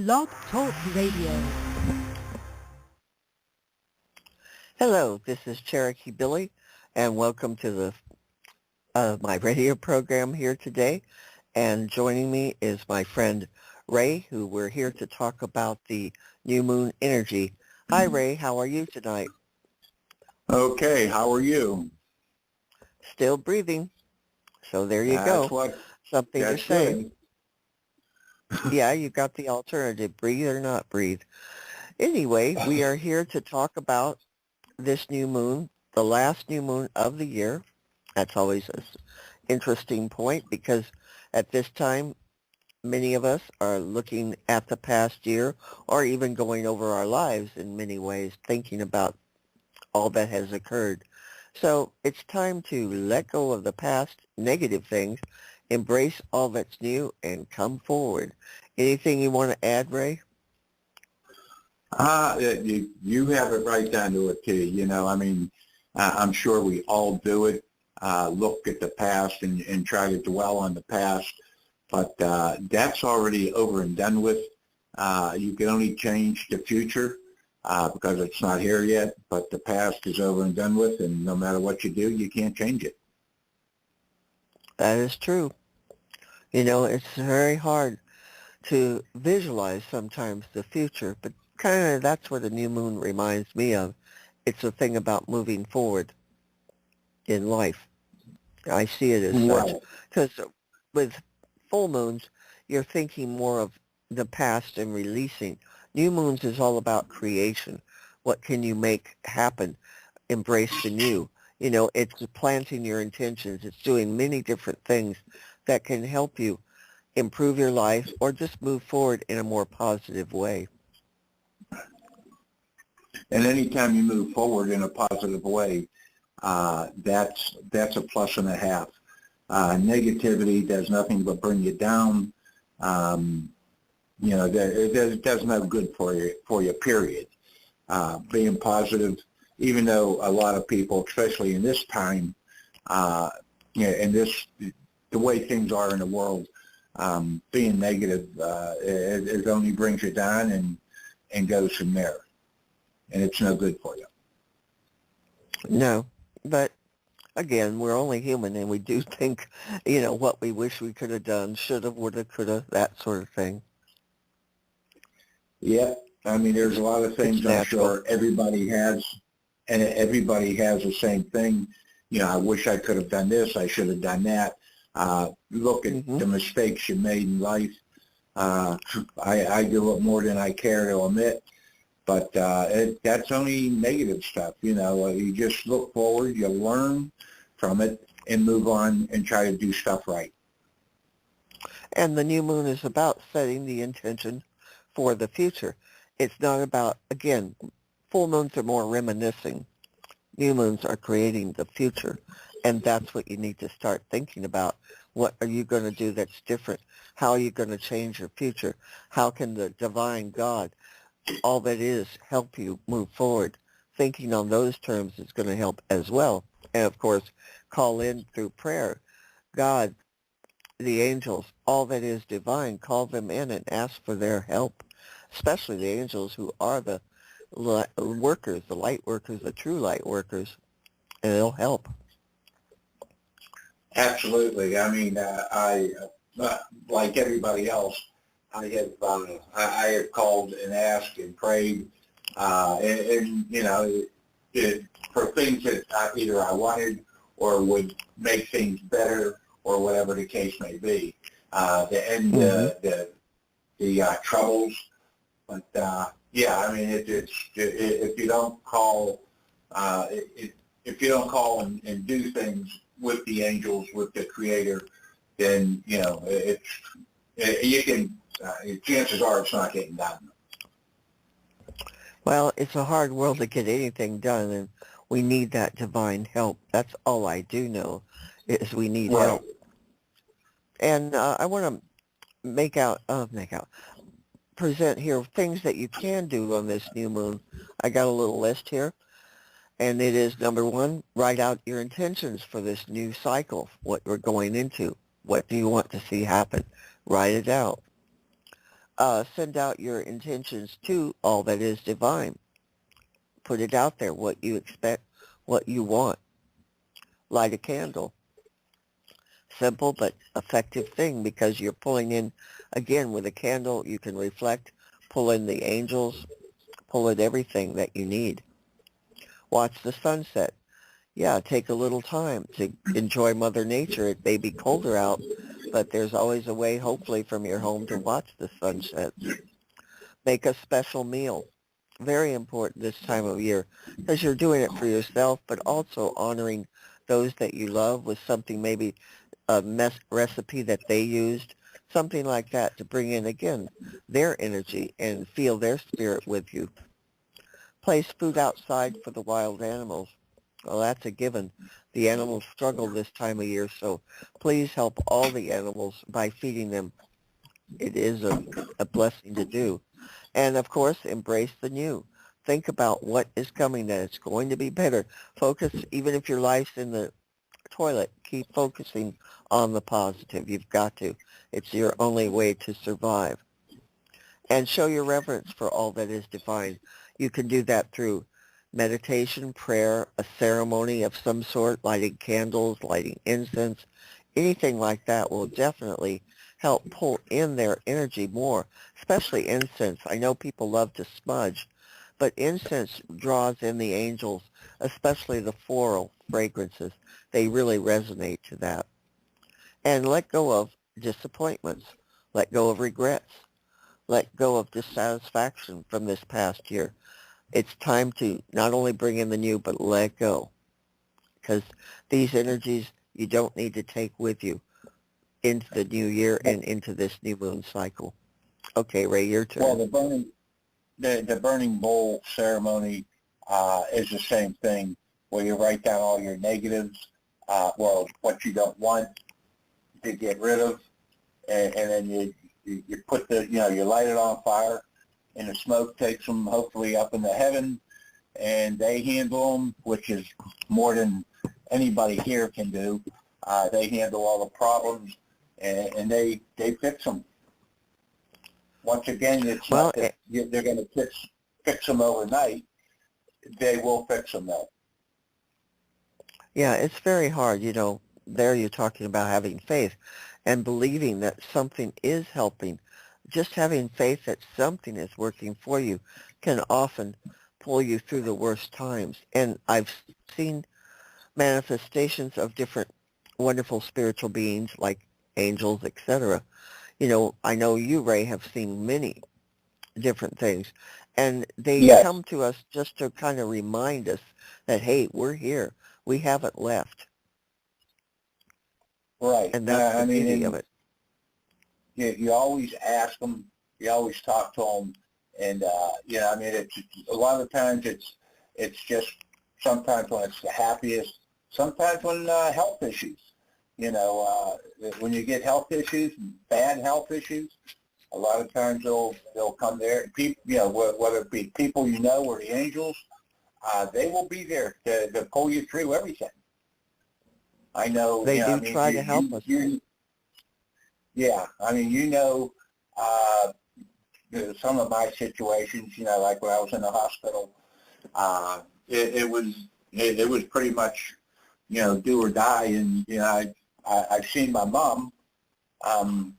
Blog Talk Radio. Hello, this is Cherokee Billie, and welcome to my radio program here today. And joining me is my friend Ray, who we're here to talk about the new moon energy. Hi, Ray. How are you tonight? Okay, how are you? Still breathing. So there you That's go. Something to that's say. good. Yeah, you got the alternative, breathe or not breathe. Anyway, we are here to talk about this new moon, the last new moon of the year. That's always an interesting point because at this time, many of us are looking at the past year or even going over our lives in many ways, thinking about all that has occurred. So it's time to let go of the past negative things, embrace all that's new, and come forward. Anything you want to add, Ray? You have it right down to a T. You know, I mean, I'm sure we all do it, look at the past and try to dwell on the past, but that's already over and done with. You can only change the future because it's not here yet, but the past is over and done with, and no matter what you do, you can't change it. That is true. You know, it's very hard to visualize sometimes the future, but kind of that's what a new moon reminds me of. It's a thing about moving forward in life. I see it as such. Right. Because with full moons, you're thinking more of the past and releasing. New moons is all about creation. What can you make happen? Embrace the new. You know, it's planting your intentions. It's doing many different things that can help you improve your life or just move forward in a more positive way. And anytime you move forward in a positive way, that's a plus and a half. Negativity does nothing but bring you down. You know, it does no good for you, period. Being positive, even though a lot of people, especially in this time, in the way things are in the world, being negative, it only brings you down and goes from there. And it's no good for you. No, but again, we're only human and we do think, you know, what we wish we could have done, should have, would have, could have, that sort of thing. Yeah, I mean, there's a lot of things I'm sure everybody has, and everybody has the same thing. You know, I wish I could have done this, I should have done that. Look at the mistakes you made in life. I do it more than I care to admit. But that's only negative stuff, you know. You just look forward, you learn from it, and move on and try to do stuff right. And the new moon is about setting the intention for the future. It's not about, again, full moons are more reminiscing. New moons are creating the future. And that's what you need to start thinking about. What are you going to do that's different? How are you going to change your future? How can the divine God, all that is, help you move forward? Thinking on those terms is going to help as well. And of course, call in through prayer. God, the angels, all that is divine, call them in and ask for their help, especially the angels who are the workers, the light workers, the true light workers, and it'll help. Absolutely. I mean, I like everybody else, I have called and asked and prayed, and you know, for things that either I wanted or would make things better or whatever the case may be, to end the troubles. But yeah, I mean, if you don't call, if you don't call and do things with the angels, with the Creator, then you know you can. Chances are it's not getting done. Well, it's a hard world to get anything done, and we need that divine help. That's all I do know, is we need help. And I want to present here things that you can do on this new moon. I got a little list here, and it is, number one, write out your intentions for this new cycle, what we're going into. What do you want to see happen? Write it out. Send out your intentions to all that is divine. Put it out there, what you expect, what you want. Light a candle. Simple but effective thing, because you're pulling in, again, with a candle, you can reflect, pull in the angels, pull in everything that you need. Watch the sunset. Yeah, take a little time to enjoy Mother Nature. It may be colder out, but there's always a way, hopefully, from your home to watch the sunset. Make a special meal. Very important this time of year, because you're doing it for yourself, but also honoring those that you love with something, maybe a recipe that they used, something like that, to bring in, again, their energy and feel their spirit with you. Place food outside for the wild animals. Well, that's a given. The animals struggle this time of year, so please help all the animals by feeding them. It is a blessing to do. And, of course, embrace the new. Think about what is coming, that it's going to be better. Focus, even if your life's in the toilet, keep focusing on the positive. You've got to. It's your only way to survive. And show your reverence for all that is divine. You can do that through meditation, prayer, a ceremony of some sort, lighting candles, lighting incense. Anything like that will definitely help pull in their energy more, especially incense. I know people love to smudge, but incense draws in the angels, especially the floral fragrances. They really resonate to that. And let go of disappointments. Let go of regrets. Let go of dissatisfaction from this past year. It's time to not only bring in the new, but let go. Because these energies you don't need to take with you into the new year and into this new moon cycle. Okay, Ray, your turn. Well, the burning bowl ceremony is the same thing, where you write down all your negatives, what you don't want to get rid of, and then you put you light it on fire, and the smoke takes them hopefully up into heaven, and they handle them, which is more than anybody here can do. They handle all the problems, and they fix them. Once again, it's not that they're going to fix them overnight. They will fix them, though. Yeah, it's very hard. There you're talking about having faith and believing that something is helping. Just having faith that something is working for you can often pull you through the worst times. And I've seen manifestations of different wonderful spiritual beings like angels, etc. I know you, Ray, have seen many different things. And they come to us just to kind of remind us that, hey, we're here. We haven't left. Right. And that's the beauty of it. You always ask them. You always talk to them. And, it's a lot of times it's just sometimes when it's the happiest, sometimes when health issues. When you get health issues, bad health issues, a lot of times they'll come there. People, whether it be people or the angels, they will be there to pull you through everything. I know they do try to help us. Some of my situations, like when I was in the hospital, it was pretty much, do or die. And I've seen my mom, to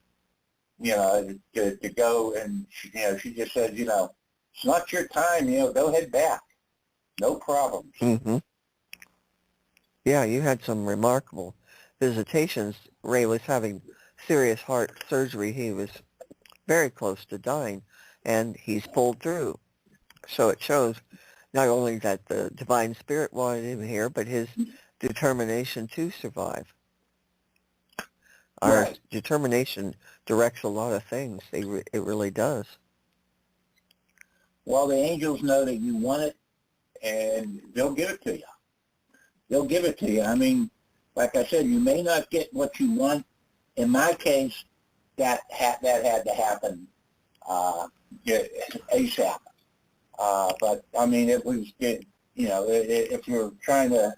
go, and she just said, it's not your time, go head back, no problems. Mm-hmm. Yeah, you had some remarkable visitations. Ray was having serious heart surgery. He was very close to dying, and he's pulled through. So it shows not only that the divine spirit wanted him here, but his determination to survive. Our determination directs a lot of things. It really does. Well, the angels know that you want it, and they'll give it to you. They'll give it to you. I mean, like I said, you may not get what you want. In my case, that had to happen ASAP. But I mean, it was, if you're trying to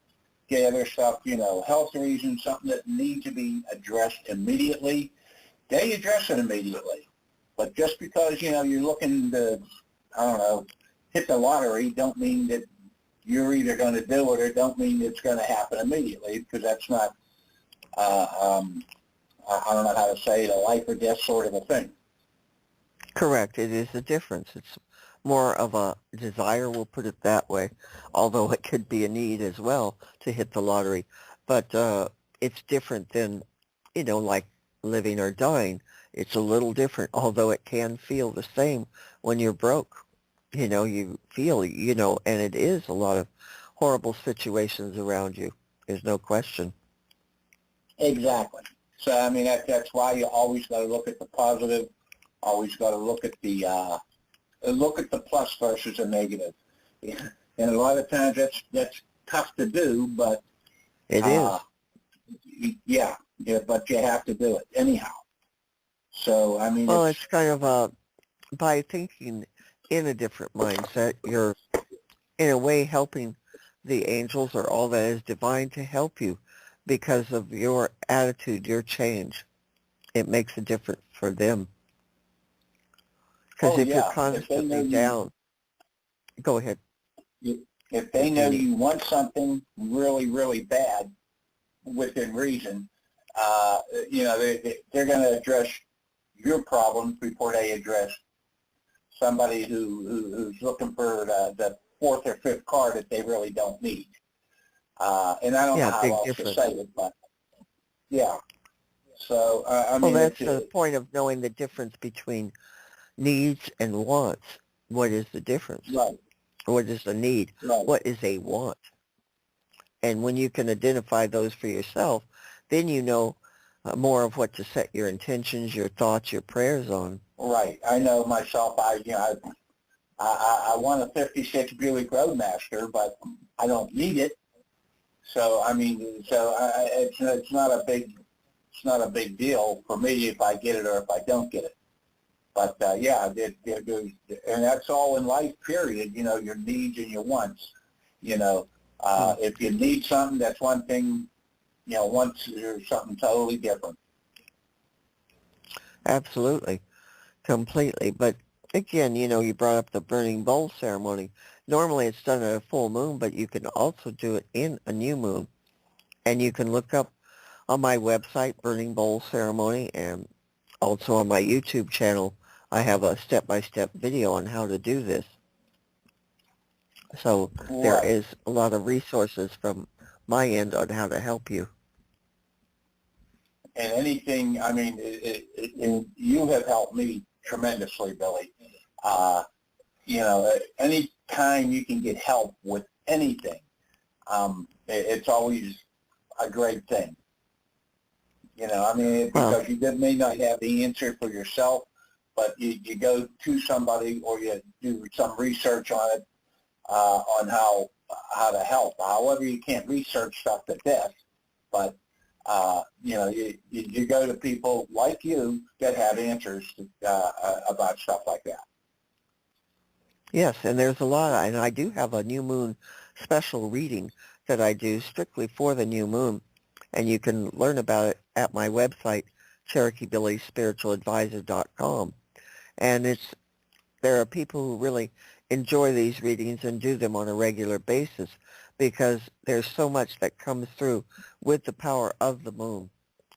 get other stuff, health reasons, something that needs to be addressed immediately, they address it immediately. But just because, you're looking to, I don't know, hit the lottery, don't mean that you're either going to do it or don't mean it's going to happen immediately, because that's not, I don't know how to say it, a life or death sort of a thing. Correct. It is a difference. It's more of a desire, we'll put it that way, although it could be a need as well to hit the lottery. But it's different than, like living or dying. It's a little different, although it can feel the same when you're broke. You feel, and it is a lot of horrible situations around you. There's no question. Exactly. So, I mean, that's why you always got to look at the positive, always got to look at the plus versus the negative. Yeah. And a lot of times that's tough to do, but it is. Yeah, but you have to do it anyhow. So, I mean, well, it's kind of by thinking in a different mindset, you're in a way helping the angels or all that is divine to help you because of your attitude, your change. It makes a difference for them. Because if you're constantly down, go ahead. If they know you want something really, really bad within reason, they're going to address your problems before they address somebody who's looking for the fourth or fifth car that they really don't need. And I don't know how else to say it, but yeah. So, I mean, well, that's the point of knowing the difference between needs and wants. What is the difference? Right. What is a need? Right. What is a want? And when you can identify those for yourself, then you know more of what to set your intentions, your thoughts, your prayers on. Right. I know myself. I want a '56 Buick Roadmaster, but I don't need it. So I mean, it's not a big deal for me if I get it or if I don't get it. But and that's all in life. Period. Your needs and your wants. If you need something, that's one thing. Wants there's something totally different. Absolutely, completely. But again, you brought up the burning bowl ceremony. Normally it's done at a full moon, but you can also do it in a new moon. And you can look up on my website, Burning Bowl Ceremony, and also on my YouTube channel, I have a step-by-step video on how to do this. So there is a lot of resources from my end on how to help you. And anything, I mean, you have helped me tremendously, Billy. Any time you can get help with anything, it's always a great thing. Because you may not have the answer for yourself, but you go to somebody or you do some research on it, on how to help. However, you can't research stuff to death, but you go to people like you that have answers about stuff like that. Yes, and there's a lot, and I do have a new moon special reading that I do strictly for the new moon, and you can learn about it at my website, CherokeeBillieSpiritualAdvisor.com. And there are people who really enjoy these readings and do them on a regular basis because there's so much that comes through with the power of the moon.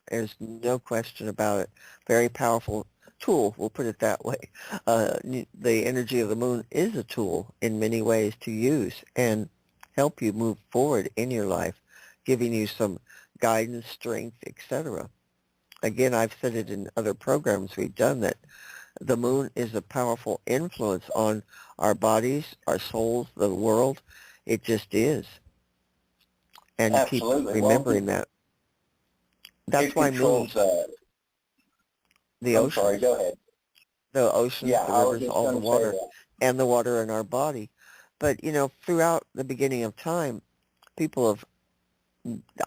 There's no question about it. Very powerful tool, we'll put it that way. The energy of the moon is a tool in many ways to use and help you move forward in your life, giving you some guidance, strength, etc. Again, I've said it in other programs we've done that the moon is a powerful influence on our bodies, our souls, the world. It just is. And Absolutely. keep remembering that. That's why moons, the oceans. Sorry, go ahead. The oceans, the rivers, all the water, and the water in our body. But, throughout the beginning of time, people have,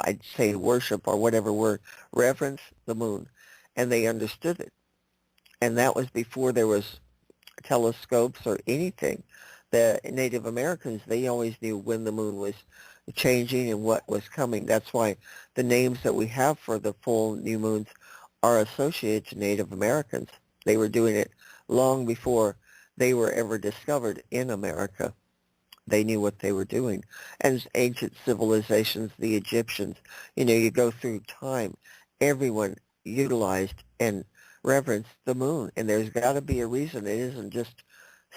I'd say worship or whatever word, reverence the moon, and they understood it. And that was before there was telescopes or anything. The Native Americans, they always knew when the moon was changing and what was coming. That's why the names that we have for the full new moons are associated to Native Americans. They were doing it long before they were ever discovered in America. They knew what they were doing. And ancient civilizations, the Egyptians, you go through time, everyone utilized and reverenced the moon. And there's got to be a reason. It isn't just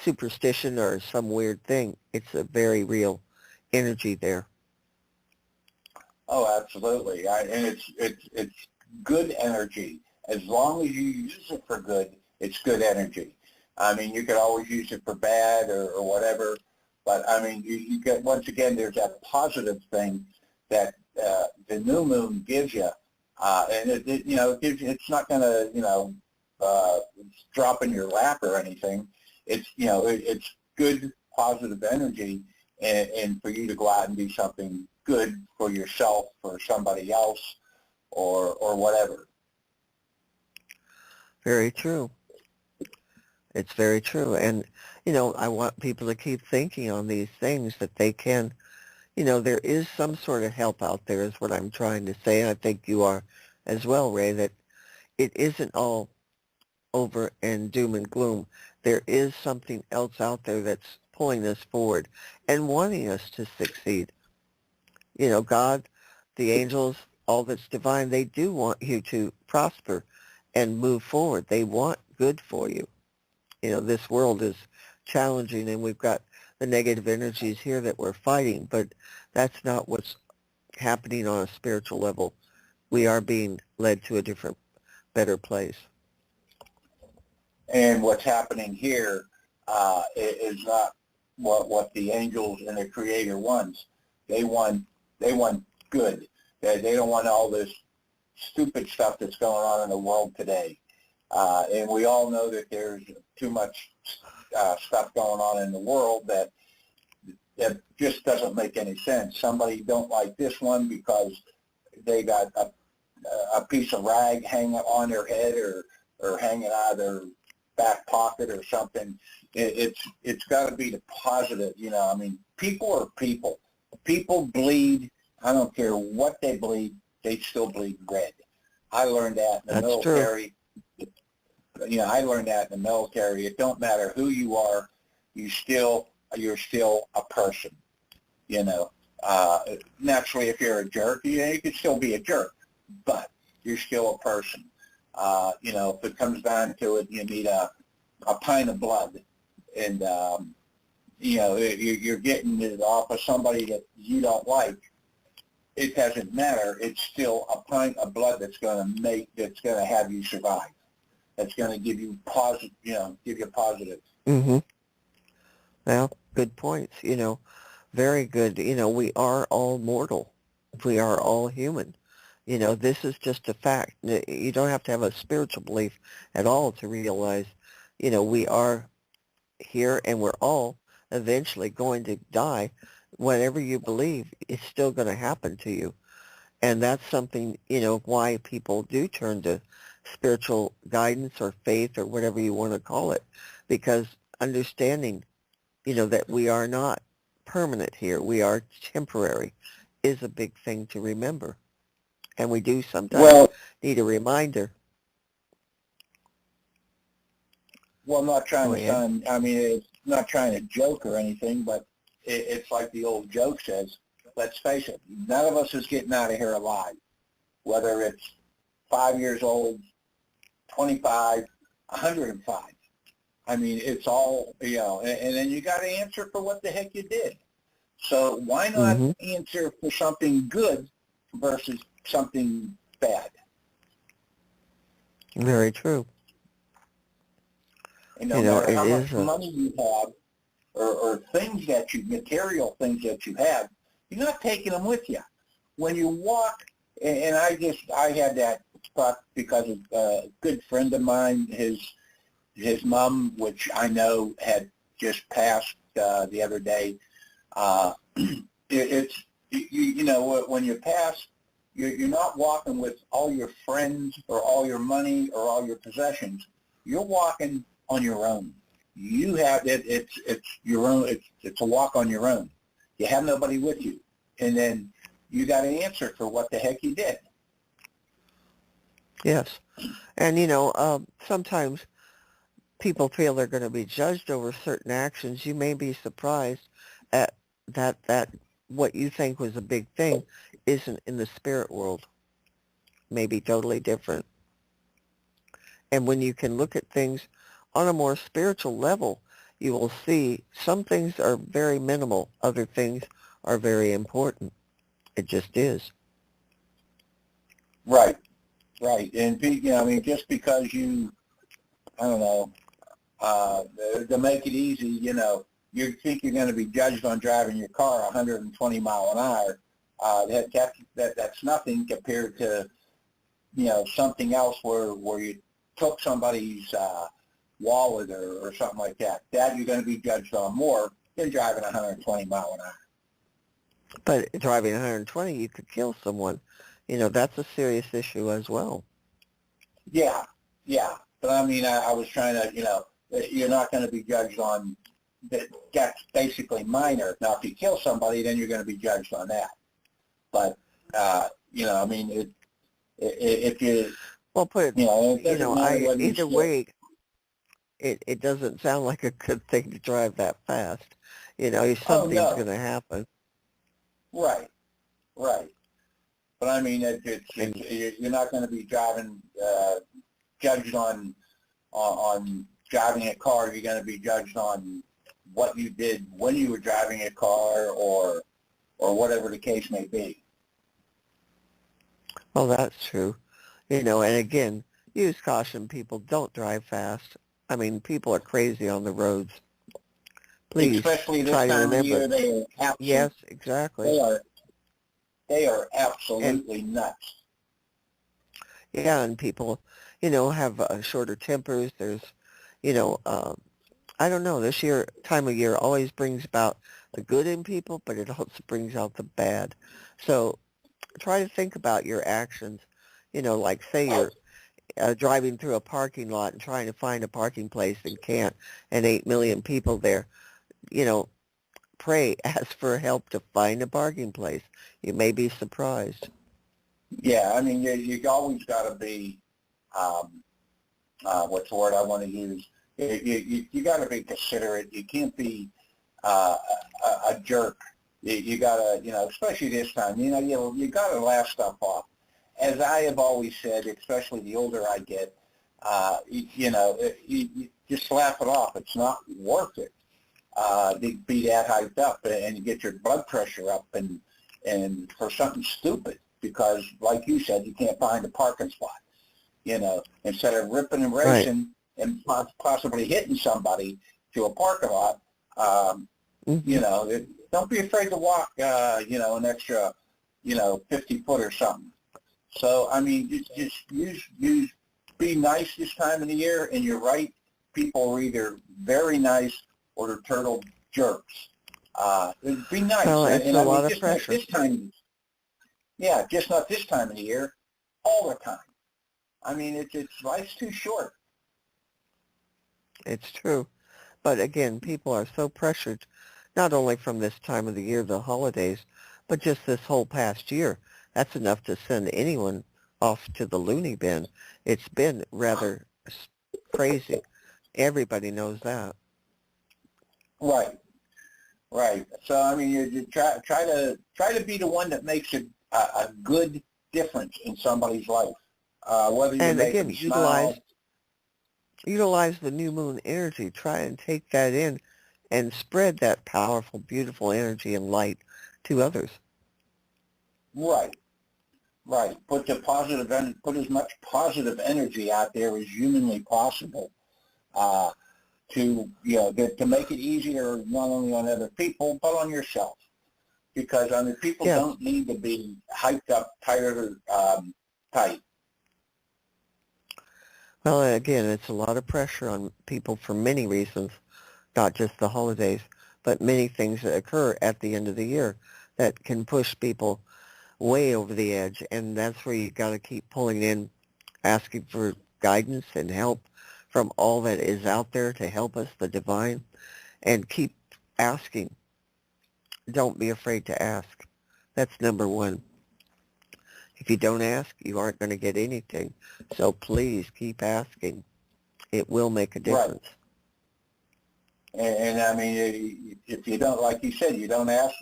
superstition or some weird thing. It's a very real energy there. Oh, absolutely. And it's good energy. As long as you use it for good, it's good energy. I mean, you could always use it for bad or whatever, but I mean, you get, once again, there's that positive thing that the new moon gives you, and it gives you, it's not going to, drop in your lap or anything. It's, it's good, positive energy, and for you to go out and do something good for yourself, for somebody else, or whatever. Very true. It's very true. And, I want people to keep thinking on these things that they can, there is some sort of help out there is what I'm trying to say. I think you are as well, Ray, that it isn't all over and doom and gloom. There is something else out there that's pulling us forward and wanting us to succeed. God, the angels, all that's divine, they do want you to prosper and move forward. They want good for you. This world is challenging, and we've got the negative energies here that we're fighting, but that's not what's happening on a spiritual level. We are being led to a different, better place. And what's happening here is not what the angels and the Creator wants. They want good. They don't want all this stupid stuff that's going on in the world today. And we all know that there's too much stuff going on in the world that just doesn't make any sense. Somebody don't like this one because they got a piece of rag hanging on their head or hanging out of their back pocket or something. It's got to be the positive. I mean, people are people. People bleed. I don't care what they bleed. They still bleed red. I learned that in the military. True. I learned that in the military. It don't matter who you are, you're still a person. Naturally, if you're a jerk, you can still be a jerk, but you're still a person. If it comes down to it, you need a pint of blood, and you're getting it off of somebody that you don't like. It doesn't matter. It's still a pint of blood that's going to have you survive. That's going to give you positive, positive. Mm-hmm. Well, good points. Very good. We are all mortal. We are all human. This is just a fact. You don't have to have a spiritual belief at all to realize, we are here and we're all eventually going to die. Whatever you believe, it's still going to happen to you. And that's something, why people do turn to spiritual guidance or faith or whatever you want to call it, because understanding, that we are not permanent here, we are temporary, is a big thing to remember. And we do sometimes need a reminder. Well, I'm not trying to sound, it's not trying to joke or anything, but it's like the old joke says, let's face it, none of us is getting out of here alive, whether it's 5 years old, 25, 105. I mean, it's all, and then you got to answer for what the heck you did. So why not answer for something good versus something bad? Very true. No matter how much money you have or things that material things that you have, you're not taking them with you. When you walk, and I had that thought because of a good friend of mine, his mom, which I know had just passed the other day. When you pass, you're not walking with all your friends or all your money or all your possessions. You're walking on your own. You have it. It's your own. It's a walk on your own. You have nobody with you, and then you got to answer for what the heck you did. Yes, and sometimes people feel they're going to be judged over certain actions, you may be surprised at that what you think was a big thing isn't in the spirit world, maybe totally different. And when you can look at things on a more spiritual level, you will see some things are very minimal, other things are very important. It just is. Right, right. And, I mean, just because I don't know, to make it easy, you think you're going to be judged on driving your car 120 mile an hour. That's nothing compared to, something else where you took somebody's wallet or something like that. That you're going to be judged on more than driving 120 mile an hour. But driving 120, you could kill someone. That's a serious issue as well. Yeah, yeah. But I mean, I was trying to, you're not going to be judged on that. That's basically minor. Now, if you kill somebody, then you're going to be judged on that. But, I mean, if you, well, put it, either still, way, it doesn't sound like a good thing to drive that fast. Something's going to happen. Right, right. But I mean, you're not going to be driving, judged on driving a car. You're going to be judged on what you did when you were driving a car, or whatever the case may be. Well, that's true. And again, use caution, people. Don't drive fast. I mean, people are crazy on the roads. Please Especially this try to time of remember. year, they are yes, exactly. They are absolutely nuts. Yeah, and people, have shorter tempers. There's, I don't know, this time of year always brings about the good in people, but it also brings out the bad. So try to think about your actions. Like say you're driving through a parking lot and trying to find a parking place and can't, and 8 million people there. Pray, ask for help to find a parking place. You may be surprised. Yeah, I mean, you always got to be, what's the word I want to use? You got to be considerate. You can't be a jerk. You got to, especially this time, you got to laugh stuff off. As I have always said, especially the older I get, you just laugh it off. It's not worth it to be that hyped up and you get your blood pressure up and for something stupid, because like you said, you can't find a parking spot. Instead of ripping and racing and possibly hitting somebody to a parking lot, don't be afraid to walk, an extra, 50 foot or something. So, I mean, just be nice this time of the year, and you're right, people are either very nice or they're turtle jerks. Be nice. Well, it's a lot of pressure. Just not this time of the year, all the time. I mean, life's too short. It's true. But again, people are so pressured, not only from this time of the year, the holidays, but just this whole past year. That's enough to send anyone off to the loony bin. It's been rather crazy. Everybody knows that. Right, right. So I mean, you try to be the one that makes a good difference in somebody's life. Whether you make them smile. Utilize the new moon energy. Try and take that in and spread that powerful, beautiful energy and light to others. Right, right. Put as much positive energy out there as humanly possible, to make it easier not only on other people but on yourself. Because I mean, people don't need to be hyped up, tired, or tight. Well, again, it's a lot of pressure on people for many reasons, not just the holidays, but many things that occur at the end of the year that can push people way over the edge. And that's where you got to keep pulling in, asking for guidance and help from all that is out there to help us, the divine, and keep asking. Don't be afraid to ask. That's number one. If you don't ask, you aren't going to get anything. So please keep asking. It will make a Right. difference. And I mean, if you don't, like you said, you don't ask,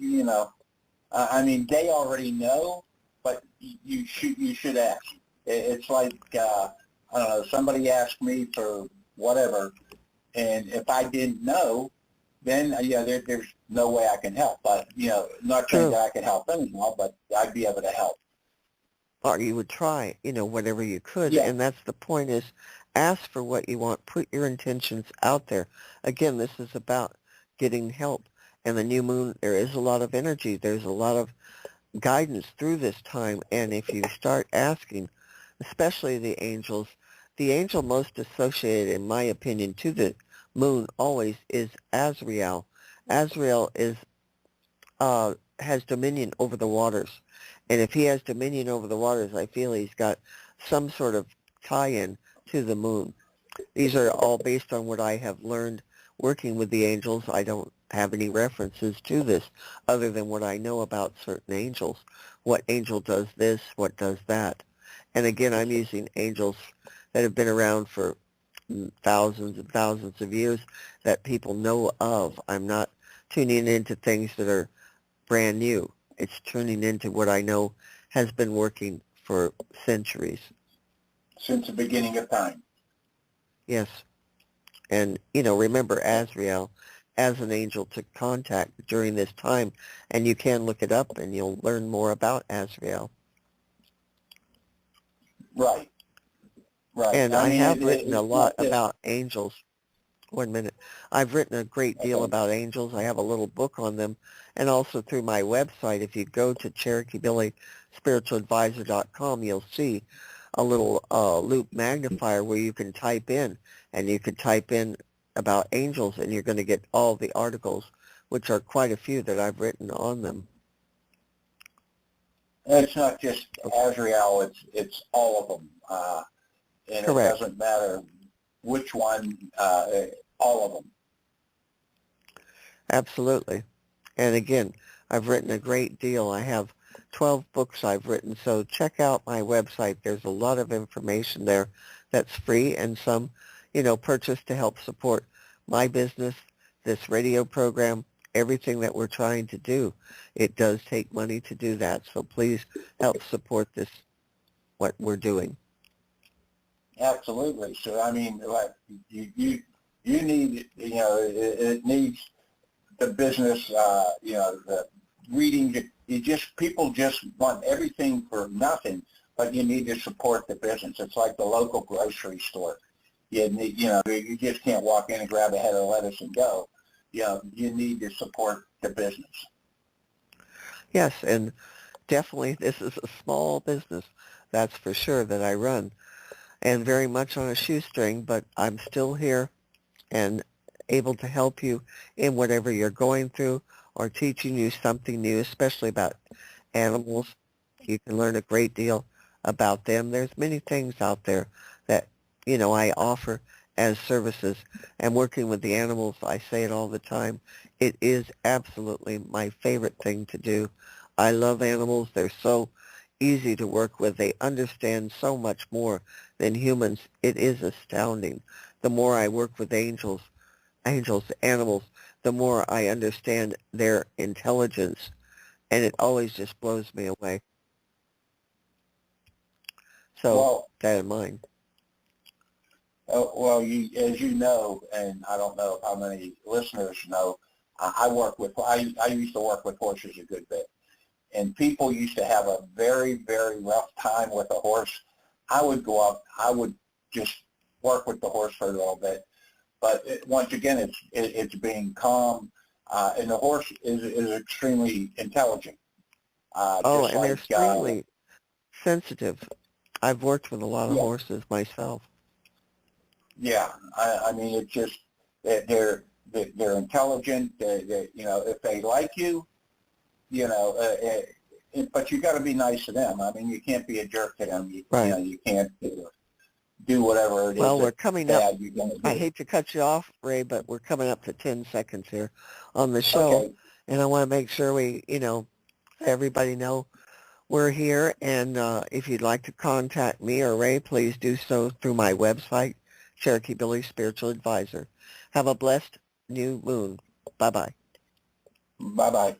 I mean, they already know, but you should ask. It's like, I don't know, somebody asked me for whatever, and if I didn't know, then, there's no way I can help. But, not saying True. that I can help anyone, but I'd be able to help. Or you would try, whatever you could. Yeah. And that's the point is ask for what you want. Put your intentions out there. Again, this is about getting help. And the new moon, there is a lot of energy. There's a lot of guidance through this time. And if you start asking, especially the angel most associated, in my opinion, to the moon always is Azrael. Azrael has dominion over the waters. And if he has dominion over the waters, I feel he's got some sort of tie-in to the moon. These are all based on what I have learned working with the angels. I don't have any references to this other than what I know about certain angels. What angel does this, what does that. And again, I'm using angels that have been around for thousands and thousands of years that people know of. I'm not tuning into things that are brand new. It's tuning into what I know has been working for centuries. Since the beginning of time. Yes. And, remember Azrael as an angel to contact during this time. And you can look it up and you'll learn more about Azrael. Right. Right. And I have written a lot not about angels. 1 minute. I've written a great deal about angels. I have a little book on them. And also through my website, if you go to Cherokee Billie spiritualadvisor.com, you'll see a little loop magnifier where you can type in, and you can type in about angels, and you're going to get all the articles, which are quite a few that I've written on them. It's not just Azrael, it's all of them. And Correct. It doesn't matter which one, all of them. Absolutely. And again, I've written a great deal. I have 12 books I've written, so check out my website. There's a lot of information there that's free and some, purchased to help support my business, this radio program, everything that we're trying to do. It does take money to do that, so please help support this, what we're doing. Absolutely. So, I mean, like, you need, it needs the business, the reading. People just want everything for nothing, but you need to support the business. It's like the local grocery store. You just can't walk in and grab a head of lettuce and go. You need to support the business. Yes, and definitely this is a small business, that's for sure, that I run, and very much on a shoestring, but I'm still here and able to help you in whatever you're going through or teaching you something new, especially about animals. You can learn a great deal about them. There's many things out there that, I offer as services. And working with the animals, I say it all the time, it is absolutely my favorite thing to do. I love animals. They're so easy to work with. They understand so much more than humans. It is astounding. The more I work with animals, the more I understand their intelligence, and it always just blows me away. So, that in mind. Well, as you know, and I don't know how many listeners know, I used to work with horses a good bit, and people used to have a very, very rough time with a horse. I would go up, I would just work with the horse for a little bit, but once again, it's being calm, and the horse is extremely intelligent. And they're extremely sensitive. I've worked with a lot of horses myself. Yeah, I mean, it's just that they're intelligent. If they like you, but you got to be nice to them. I mean, you can't be a jerk to them. Right. You can't do whatever it is. Well, we're coming up. I hate to cut you off, Ray, but we're coming up to 10 seconds here on the show, Okay. and I want to make sure we, everybody know we're here. And if you'd like to contact me or Ray, please do so through my website, Cherokee Billie, spiritual advisor. Have a blessed new moon. Bye-bye. Bye-bye.